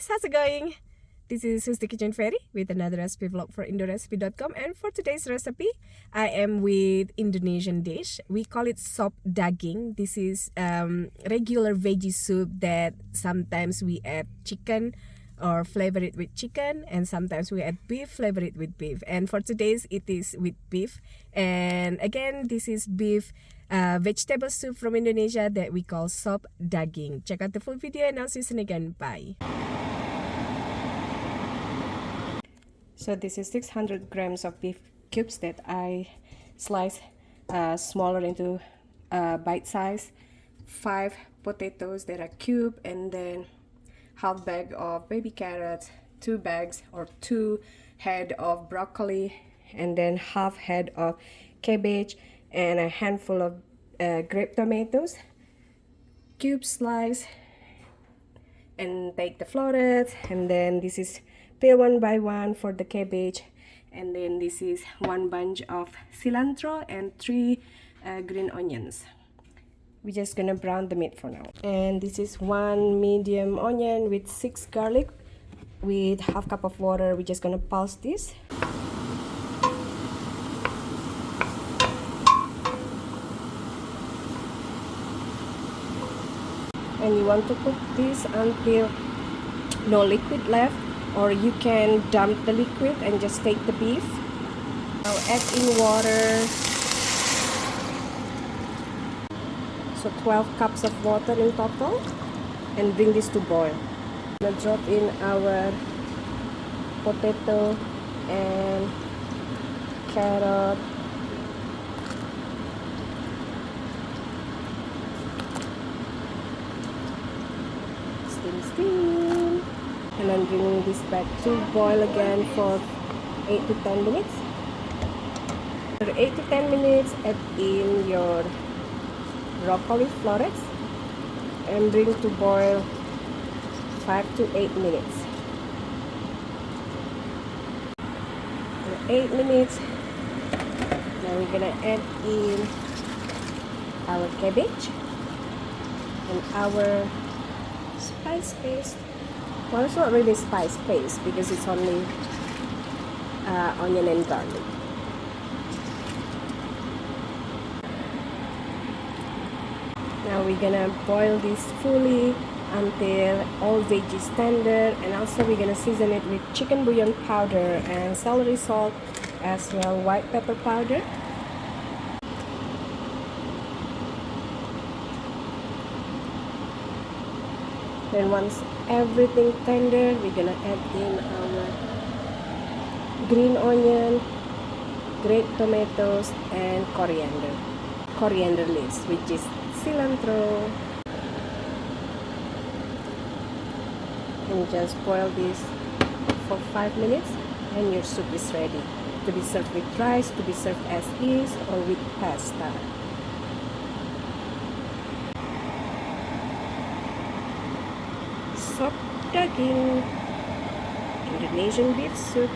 guys, how's it going? This is Susie Kitchen Fairy with another recipe vlog for indorecipe.com, and for today's recipe I am with Indonesian dish. We call it Sop Daging. This is regular veggie soup that sometimes we add chicken or flavor it with chicken, and sometimes we add beef, flavor it with beef. And for today's it is with beef. And again, this is beef vegetable soup from Indonesia that we call Sop Daging. Check out the full video and I'll see you soon again. Bye. So this is 600 grams of beef cubes that I slice smaller into bite size. 5 potatoes that are cubed, and then half bag of baby carrots, 2 bags or 2 head of broccoli, and then half head of cabbage, and a handful of grape tomatoes, cube slice. And take the florets, and then this is peel one by one for the cabbage, and then this is 1 bunch of cilantro and 3 green onions. We're just gonna brown the meat for now. And this is 1 medium onion with 6 garlic with half cup of water. We're just gonna pulse this. And you want to cook this until no liquid left, or you can dump the liquid and just take the beef. Now add in water. So 12 cups of water in total, and bring this to boil. Now drop in our potato and carrot. Steam. And then bring this back to boil again for 8 to 10 minutes. For 8 to 10 minutes, add in your broccoli florets and bring to boil 5 to 8 minutes. For 8 minutes, now we're gonna add in our cabbage and our spice paste. Well, it's not really spice paste because it's only onion and garlic. Now we're gonna boil this fully until all veggies tender, and also we're gonna season it with chicken bouillon powder and celery salt, as well white pepper powder. Then once everything tender, we're gonna add in our green onion, grape tomatoes, and coriander leaves, which is cilantro. And just boil this for 5 minutes, and your soup is ready to be served with rice, to be served as is, or with pasta. Sop Daging, Indonesian beef soup.